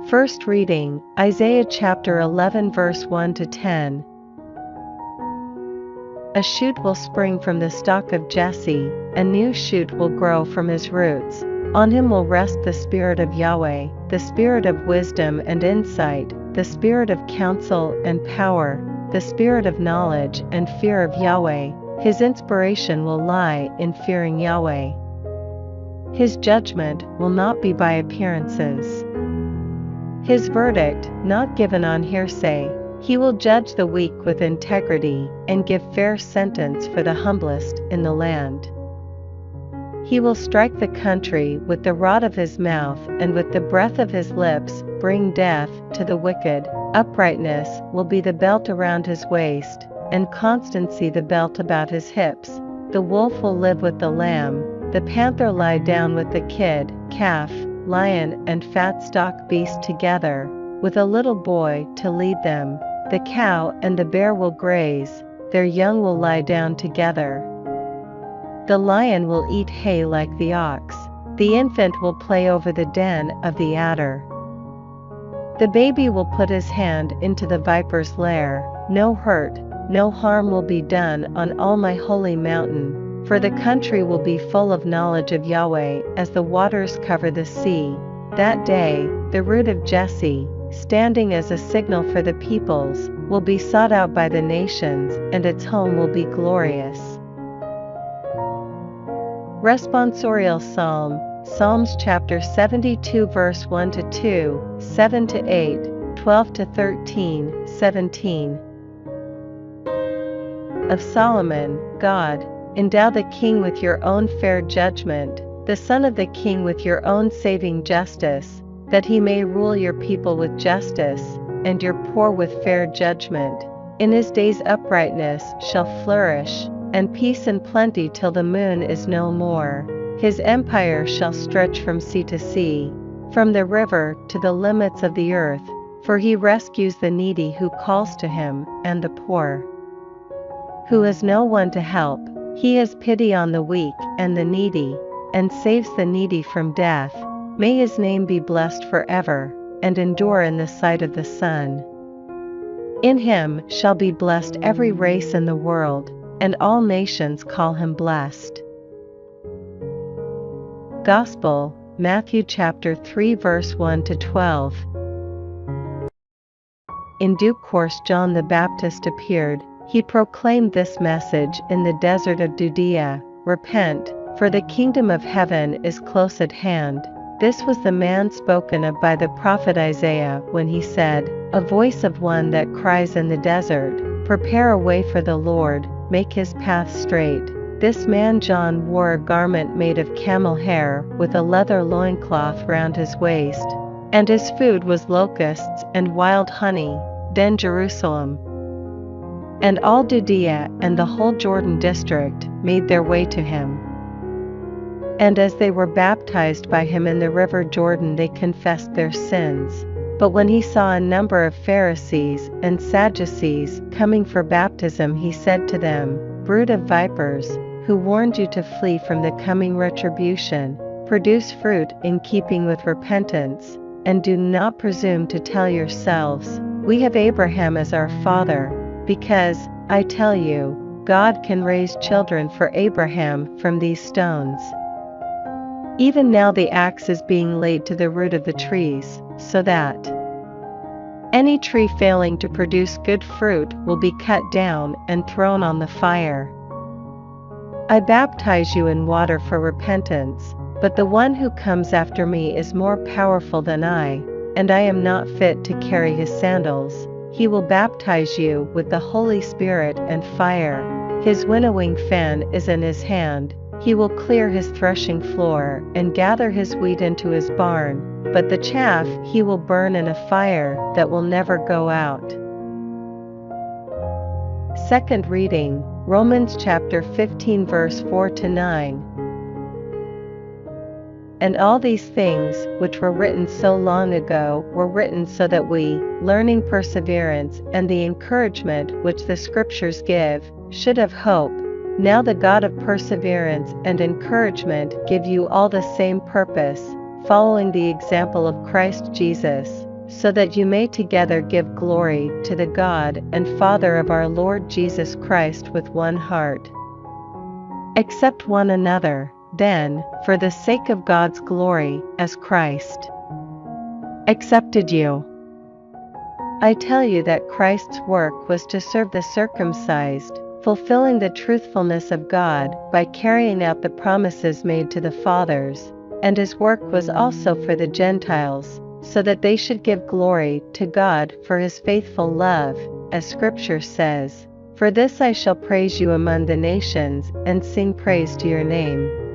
First reading, Isaiah chapter 11 verse 1 to 10. A shoot will spring from the stalk of Jesse, a new shoot will grow from his roots. On him will rest the Spirit of Yahweh, the Spirit of wisdom and insight, the Spirit of counsel and power, the Spirit of knowledge and fear of Yahweh. His inspiration will lie in fearing Yahweh. His judgment will not be by appearances. His verdict not given on hearsay. He will judge the weak with integrity, and give fair sentence for the humblest in the land. He will strike the country with the rod of his mouth, and with the breath of his lips bring death to the wicked. Uprightness will be the belt around his waist, and constancy the belt about his hips. The wolf will live with the lamb, the panther lie down with the kid, calf, lion and fat stock beast together, with a little boy to lead them. The cow and the bear will graze, their young will lie down together. The lion will eat hay like the ox, the infant will play over the den of the adder. The baby will put his hand into the viper's lair. No hurt, no harm will be done on all my holy mountain, for the country will be full of knowledge of Yahweh as the waters cover the sea. That day, the root of Jesse, standing as a signal for the peoples, will be sought out by the nations, and its home will be glorious. Responsorial Psalm, Psalms chapter 72 verse 1 to 2, 7 to 8, 12 to 13, 17. Of Solomon, God, endow the king with your own fair judgment, the son of the king with your own saving justice, that he may rule your people with justice, and your poor with fair judgment. In his days uprightness shall flourish, and peace and plenty till the moon is no more. His empire shall stretch from sea to sea, from the river to the limits of the earth, for he rescues the needy who calls to him, and the poor who has no one to help. He has pity on the weak and the needy, and saves the needy from death. May his name be blessed forever, and endure in the sight of the sun. In him shall be blessed every race in the world, and all nations call him blessed. Gospel, Matthew chapter 3 verse 1 to 12. In due course John the Baptist appeared. He proclaimed this message in the desert of Judea: Repent, for the kingdom of heaven is close at hand. This was the man spoken of by the prophet Isaiah when he said, A voice of one that cries in the desert, Prepare a way for the Lord, make his path straight. This man John wore a garment made of camel hair with a leather loincloth round his waist, and his food was locusts and wild honey. Then Jerusalem and all Judea and the whole Jordan district made their way to him. And as they were baptized by him in the river Jordan, they confessed their sins. But when he saw a number of Pharisees and Sadducees coming for baptism, he said to them, Brood of vipers, who warned you to flee from the coming retribution? Produce fruit in keeping with repentance, and do not presume to tell yourselves, We have Abraham as our father, because, I tell you, God can raise children for Abraham from these stones. Even now the axe is being laid to the root of the trees, so that any tree failing to produce good fruit will be cut down and thrown on the fire. I baptize you in water for repentance, but the one who comes after me is more powerful than I, and I am not fit to carry his sandals. He will baptize you with the Holy Spirit and fire. His winnowing fan is in his hand. He will clear his threshing floor and gather his wheat into his barn, but the chaff he will burn in a fire that will never go out. Second reading, Romans chapter 15 verse 4 to 9. And all these things, which were written so long ago, were written so that we, learning perseverance and the encouragement which the Scriptures give, should have hope. Now the God of perseverance and encouragement give you all the same purpose, following the example of Christ Jesus, so that you may together give glory to the God and Father of our Lord Jesus Christ with one heart. Accept one another, then, for the sake of God's glory, as Christ accepted you. I tell you that Christ's work was to serve the circumcised, fulfilling the truthfulness of God by carrying out the promises made to the fathers, and his work was also for the Gentiles, so that they should give glory to God for his faithful love, as Scripture says, "For this I shall praise you among the nations, and sing praise to your name."